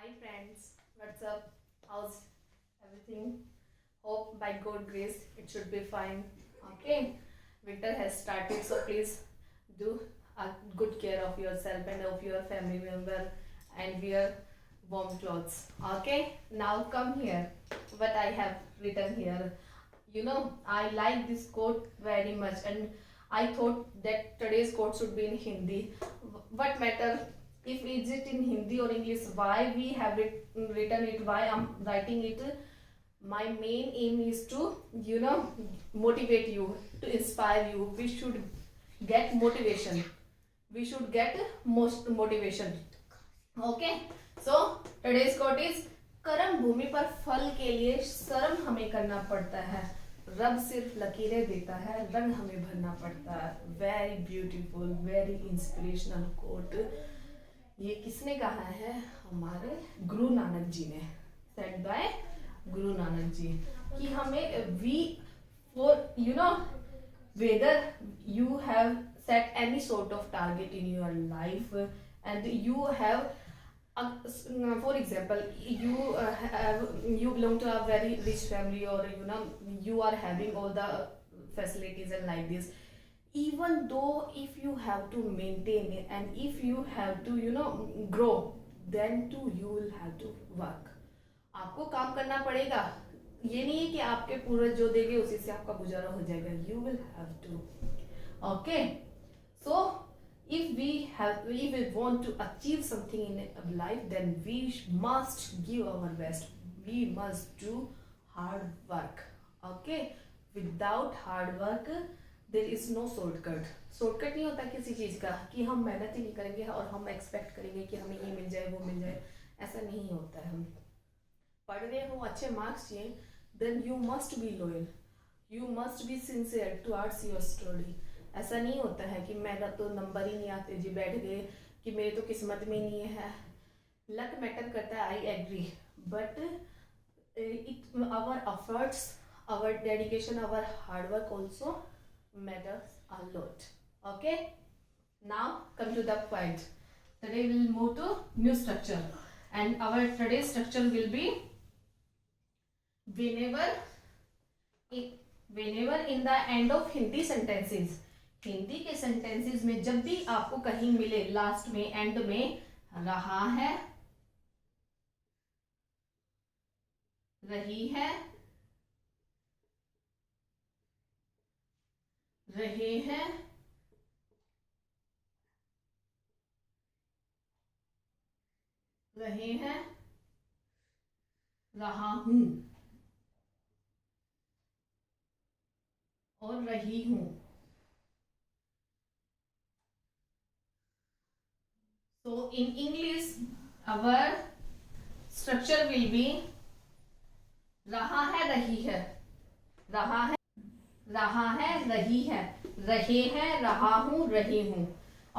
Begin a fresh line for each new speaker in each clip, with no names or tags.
Hi friends, what's up? How's everything? Hope by God grace it should be fine. Okay, winter has started, so please do a good care of yourself and of your family member and wear warm clothes. Okay, now come here. What I have written here. I like this quote very much, and I thought that today's quote should be in Hindi. What matter if is it in Hindi or English? Why we have written it? Why I'm writing it? My main aim is to motivate you, to inspire you. We should get motivation. We should get most motivation. Okay. So today's quote is, कर्म भूमि पर फल के लिए श्रम हमें करना पड़ता है, रब सिर्फ लकीरें देता है, रंग हमें भरना पड़ता है. Very beautiful, very inspirational quote. ये किसने कहा है? हमारे गुरु नानक जी ने. सेड बाय गुरु नानक जी कि हमें we for whether you have set any sort of target in your life and you have for example you belong to a very rich family, or you are having all the facilities and like this. Even though if you have to maintain it and if you have to grow, then too you will have to work. आपको काम करना पड़ेगा. ये नहीं है कि आपके पूर्वज जो देंगे उसी से आपका गुजारा हो जाएगा. You will have to. Okay. So if we want to achieve something in life, then we must give our best. We must do hard work. Okay. Without hard work there is no shortcut. shortcut नहीं होता किसी चीज का कि हम मेहनत ही नहीं करेंगे और हम एक्सपेक्ट करेंगे कि हमें ये मिल जाए वो मिल जाए. ऐसा नहीं होता है. हम पढ़ रहे हो, अच्छे मार्क्स चाहिए, then you must be loyal. You must be sincere towards your study. ऐसा नहीं होता है कि मेरा तो नंबर ही नहीं आते जी, बैठ गए कि मेरे तो किस्मत में नहीं है. लक मैटर करता है, I agree, but it our efforts, our dedication, our hard work also matters a lot. Okay, now come to the point. Today we will move to new structure, and our today's structure will be whenever in the end of Hindi sentences. Hindi के sentences में जब भी आपको कहीं मिले last में, and में रहा है, रही है, रहे हैं, रहे हैं, रहा हूं और रही हूं. So in English our structure will be रहा है, रही है, रहा है, रहा है, रही है, रहे हैं, रहा हूं, रही हूं.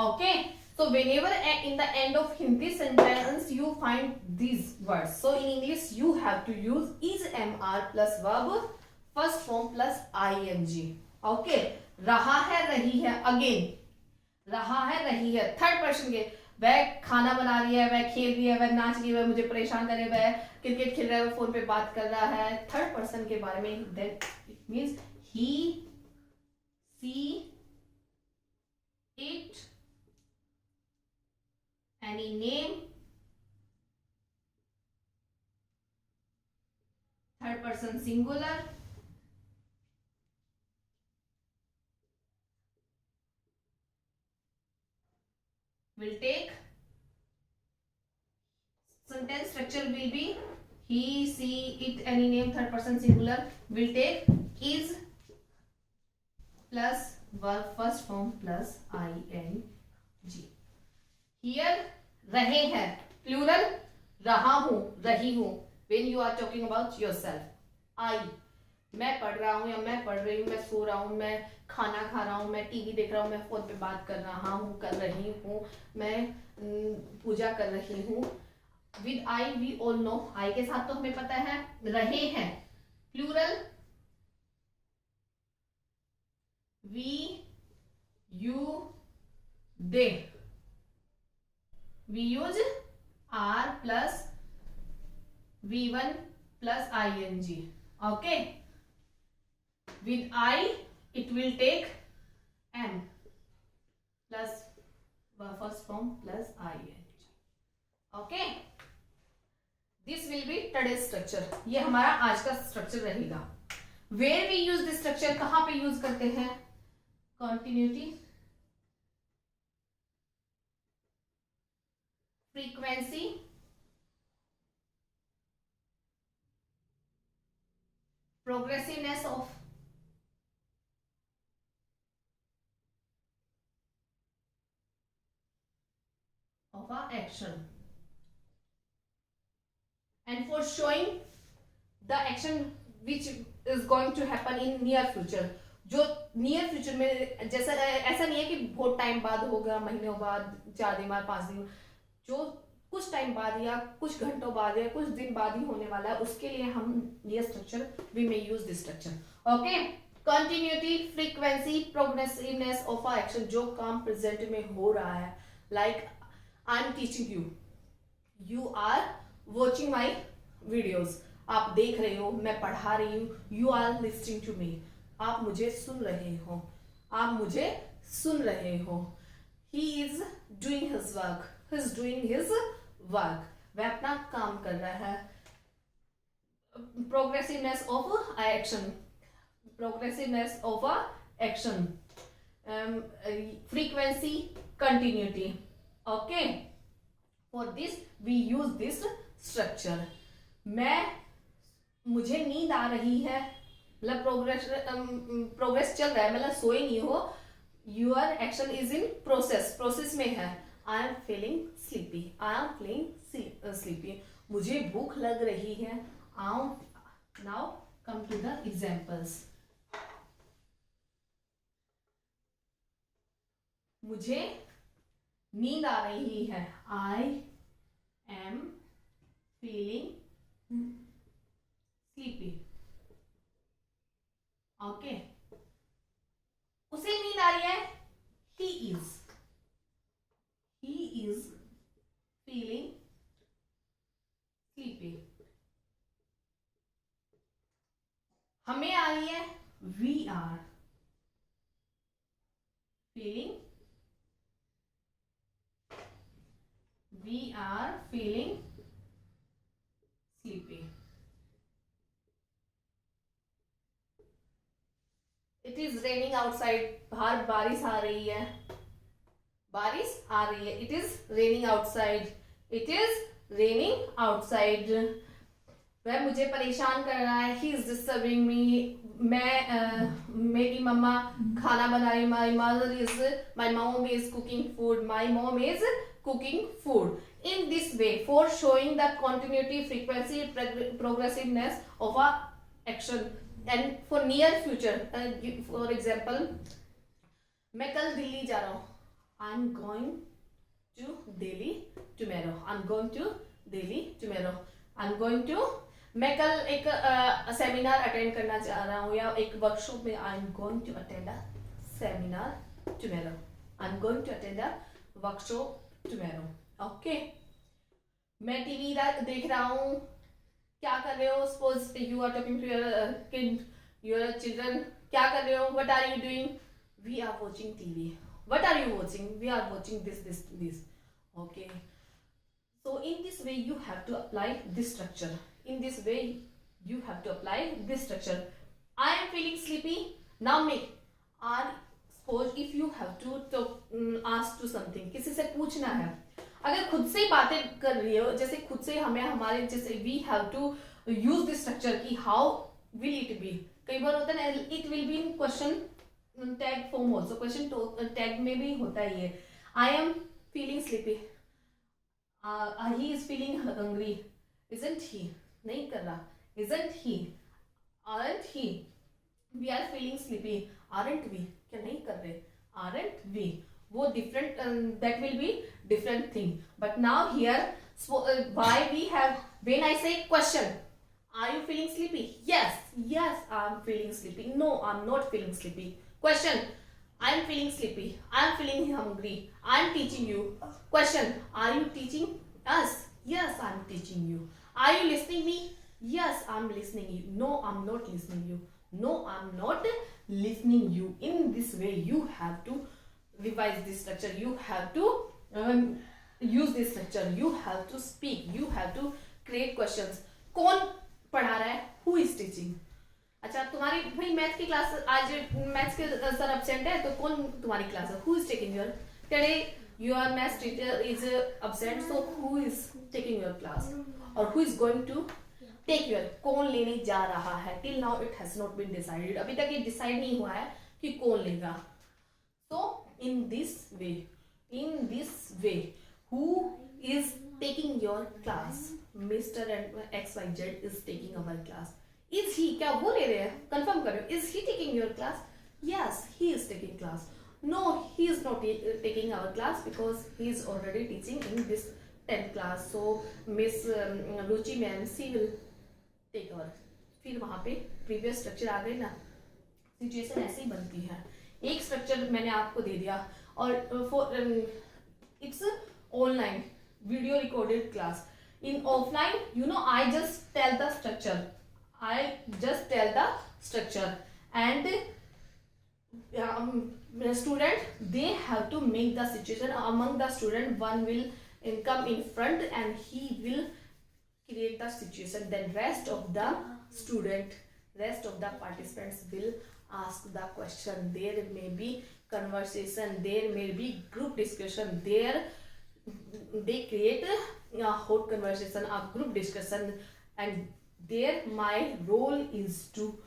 Okay. So whenever in the end of Hindi sentence you find these words, so in English you have to use is, mr plus verb, first form plus ing. Okay. रहा है, रही है, अगेन रहा है, रही है, थर्ड पर्सन के. वह खाना बना रही है, वह खेल रही है, वह नाच रही है, वह मुझे परेशान करे, वह क्रिकेट खेल रहा है, वह फोन पे बात कर रहा है. थर्ड पर्सन के बारे में, then it means he, see, it, any name. Third person singular. Will take. Sentence structure will be he, she, it, any name, third person singular. Will take is plus verb first form plus ing. Here रहे हैं, plural, रहा हूं, रही हूं. When you are talking about yourself, I, मैं पढ़ रहा हूं या मैं पढ़ रही हूं, मैं सो रहा हूं, मैं खाना खा रहा हूं, मैं टीवी देख रहा हूं, मैं फोन पे बात कर रहा हूं, कर रही हूं, मैं पूजा कर रही हूं. With I we all know, I के साथ तो हमें पता है. रहे हैं, plural, we, you, they. We use R plus V1 plus ing. Okay. With I, it will take M plus first form plus ing. Okay. This will be today's structure. ये हमारा आज का स्ट्रक्चर रहेगा. Where we use this structure, कहाँ पे use करते हैं? Continuity, frequency, progressiveness of our action, and for showing the action which is going to happen in near future. जो नियर फ्यूचर में, जैसा ऐसा नहीं है कि बहुत टाइम बाद होगा, महीनों बाद, 4 दिन बाद, 5 दिन, जो कुछ टाइम बाद या कुछ घंटों बाद या कुछ दिन बाद ही होने वाला है, उसके लिए हम ये structure we may use this structure. Okay. Continuity, frequency, progressiveness of a action, जो काम प्रेजेंट में हो रहा है. Like I am teaching you, you are watching my videos, आप देख रहे हो, मैं पढ़ा रही हूँ. You are listening to me, आप मुझे सुन रहे हो, आप मुझे सुन रहे हो. He is doing his work, he is doing his work, वह अपना काम कर रहा है. Progressiveness of action, progressiveness of a action, frequency, continuity. Okay. For this we use this structure. मुझे नींद आ रही है, मतलब प्रोग्रेस चल रहा है, मतलब सोए नहीं हो. Your action is in process में है. I am feeling sleepy, I am feeling sleepy, मुझे भूख लग रही है. Now come to the examples. मुझे नींद आ रही है. I am feeling sleepy. Okay. उसे नींद आ रही है. He is feeling sleepy. हमें आ रही है. We are feeling sleepy. It is raining outside, बाहर बारिश आ रही है, बारिश आ रही है. It is raining outside, it is raining outside. वह मुझे परेशान कर रहा है. ही इज डिस्टर्बिंग मी, मेरी मम्मा खाना बना रही. My mom is cooking food, my mom is cooking food. In this way, for showing the continuity, frequency, progressiveness of a action, and for near future, for example, मैं कल दिल्ली जा रहा हूँ. I'm going to Delhi tomorrow. I'm going to Delhi tomorrow. I'm going to, मैं कल एक seminar attend करना चाह रहा हूँ या एक वर्कशॉप में. I'm going to attend a seminar tomorrow. I'm going to attend a workshop tomorrow. Okay. मैं टीवी देख रहा हूँ. क्या कर रहे हो? Suppose you are talking to your kid, your children. क्या कर रहे हो? What are you doing? We are watching TV. What are you watching? We are watching this. Okay. So in this way you have to apply this structure. In this way you have to apply this structure. I am feeling sleepy. Now suppose if you have to ask to something, किसी से पूछना है. अगर खुद से बातें कर रही हो, जैसे खुद से हमें हमारे जैसे we have to use this structure की हाउ विल इट बी. कई बार होता है ना, it will be in question tag form also. Question tag में भी होता है ये. I am feeling sleepy. He is feeling hungry. Isn't he, नहीं कर रहा. Isn't he, aren't he. We are feeling sleepy. Aren't we, क्या नहीं कर रहे. आरंट वी, वो different, that will be different thing. But now here, why we have, when I say question, are you feeling sleepy? Yes, I am feeling sleepy. No, I am not feeling sleepy. Question, I am feeling sleepy. I am feeling hungry. I am teaching you. Question, are you teaching us? Yes, I'm teaching you. Are you listening me? Yes, I'm listening you. No, I'm not listening you. No, I'm not listening you. In this way, you have to revise this structure. You have to use this structure. You have to speak. You have to create questions. कौन पढ़ा रहा है? Who is teaching? अच्छा, तुम्हारी भाई math की class आज maths के सर एब्सेंट है, तो कौन तुम्हारी क्लास है? Who is taking your today? Your math teacher is absent, so who is taking your class or who is going to take your? कौन लेने जा रहा है? Till now it has not been decided. अभी तक ये decide नहीं हुआ है कि कौन लेगा. So in this way, who is taking your class? Mr. and XYZ is taking our class. Is he? क्या वो ले रहे हैं? Confirm करो. Is he taking your class? Yes, he is taking class. No, he is not taking our class because he is already teaching in this 10th class. So Miss Ruchi ma'am, she will take our. फिर वहाँ पे previous structure आ गई ना, situation ऐसे ही बनती है. एक structure मैंने आपको दे दिया और for it's online video recorded class. In offline, you know, I just tell the structure and student, they have to make the situation among the student. One will come in front and he will create the situation. Then rest of the participants will ask the question. There may be conversation, there may be group discussion. There they create a hot conversation, a group discussion, and there my role is to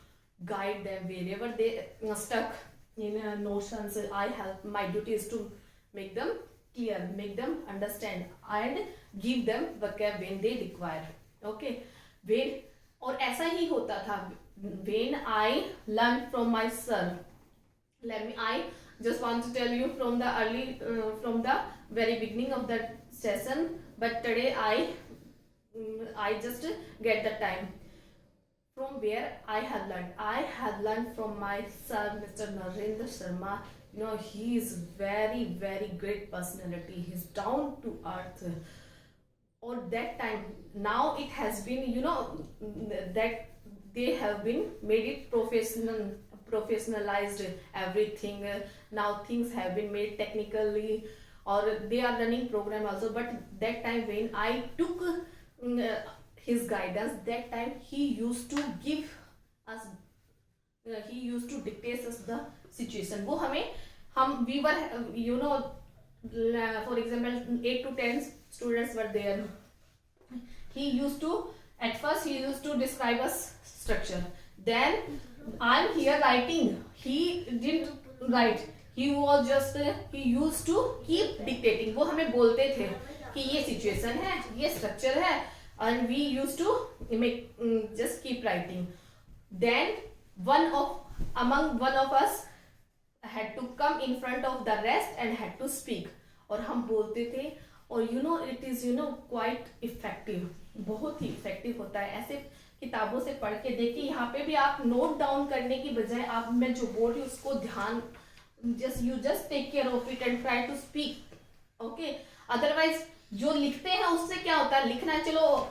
guide them wherever they stuck in notions. I help. My duty is to make them clear, make them understand, and give them vocab when they require. Okay, when और ऐसा ही होता था. When I learned from my sir, I just want to tell you from the very beginning of the session, but today I just get the time. From where I have learned from my sir, Mr. Narendra Sharma. You know, he is very, very great personality. He's down to earth. Or that time, now it has been, you know, that they have been made it professionalized everything. Now things have been made technically, or they are running program also. But that time when I took his guidance, that time he used to give us, he used to dictate us the situation. वो हमें we were, you know, for example 8 to 10 students were there. He used to, at first he used to describe us structure. Then I'm here writing. He didn't write. He was just, he used to keep dictating. वो हमें बोलते थे कि ये situation है, ये structure है, and we used to make just keep writing. Then one of us had to come in front of the rest and had to speak. और हम बोलते थे, और you know, it is, you know, quite effective. बहुत ही effective होता है. ऐसे किताबों से पढ़ के देखिए. यहाँ पे भी आप नोट डाउन करने की बजाय आप, मैं जो बोल रही हूँ उसको ध्यान, you just take care of it and try to speak. Okay, otherwise जो लिखते हैं उससे क्या होता है, लिखना है चलो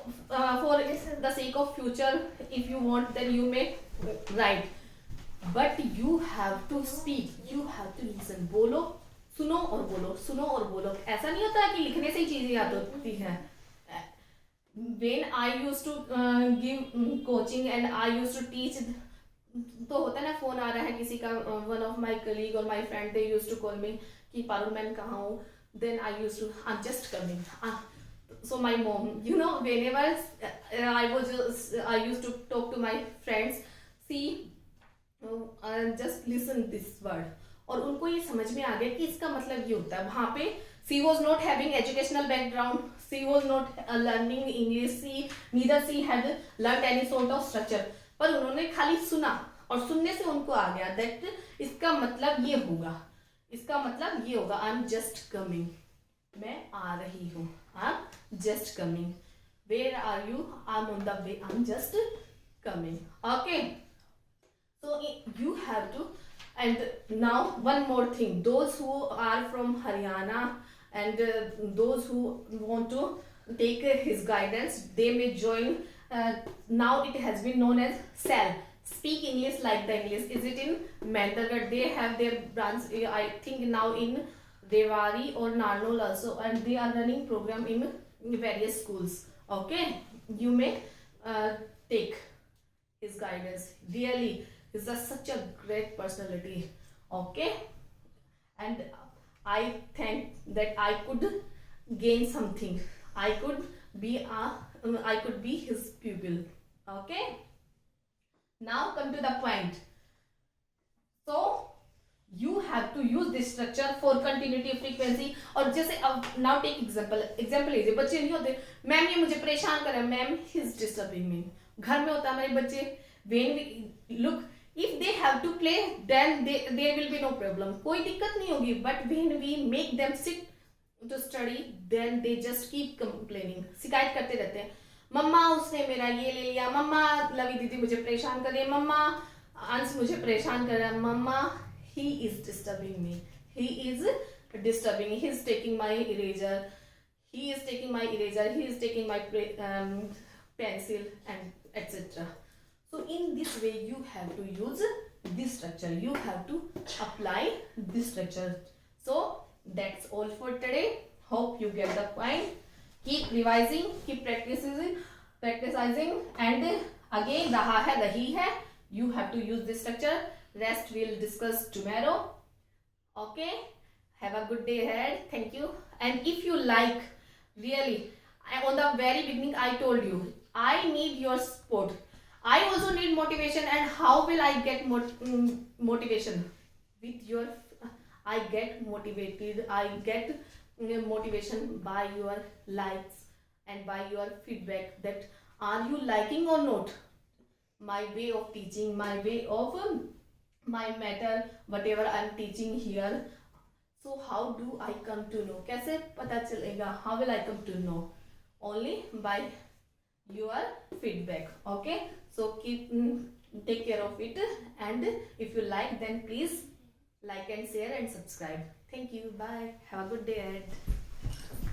for the sake of future, if you want then you may write, but you have to speak, you have to listen. बोलो, सुनो और बोलो, सुनो और बोलो. ऐसा नहीं होता है कि लिखने से ही चीजें याद होती हैं. When I used to give coaching and I used to teach, तो होता है ना, फोन आ रहा है किसी का, one of my colleague or my friend, they used to call me कि पारुल मैम कहाँ हो. Then I used to, I'm just coming. So my mom, you know, whenever I used to talk to my friends, see, just listen this word. और उनको ये समझ में आ गया कि इसका मतलब ये होता है. वहाँ पे she was not having educational background, she was not learning English, neither she had learned any sort of structure, पर उन्होंने खाली सुना और सुनने से उनको आ गया that इसका मतलब ये होगा, इसका मतलब ये होगा. I'm just coming, मैं आ रही हूँ. I'm just coming. Where are you? I'm on the way. I'm just coming. Okay. So you have to. And now one more thing. Those who are from Haryana and those who want to take his guidance. They may join. Now it has been known as CEL. Speak English like the English. Is it in Mehndalgarh? They have their branch. I think now in Rewari or Narnaul also, and they are running program in various schools. Okay, you may take his guidance. Really, he's such a great personality. Okay, and I think that I could gain something. I could be his pupil. Okay. Now come to the point. So you have to use this structure for continuity frequency. और जैसे अब now take example लीजिए. बच्चे नहीं होते, ma'am ये मुझे परेशान कर रहा है, ma'am he is disturbing me. घर में होता है हमारे बच्चे, when we look, if they have to play then there will be no problem, कोई दिक्कत नहीं होगी. But when we make them sit to study then they just keep complaining, शिकायत करते रहते हैं. मम्मा उसने मेरा ये ले लिया, मम्मा लवी दीदी मुझे परेशान कर रही है, मम्मा अंश मुझे परेशान कर रहा है, मम्मा he is disturbing me, he is disturbing, he is taking my eraser, he is taking my eraser, he is taking my pencil and etc. So in this way you have to use this structure, you have to apply this structure. So that's all for today. Hope you get the point. Keep revising, keep practicing, and again रहा है रही है. You have to use this structure. Rest we'll discuss tomorrow. Okay. Have a good day ahead. Thank you. And if you like, really, on the very beginning I told you I need your support. I also need motivation. And how will I get motivation? With your, I get motivated. I get motivation by your likes and by your feedback, that are you liking or not my way of teaching, my way of my matter, whatever I am teaching here. So how do I come to know? कैसे पता चलेगा? How will I come to know? Only by your feedback. Okay, so keep take care of it, and if you like then please like and share and subscribe. Thank you. Bye. Have a good day ahead.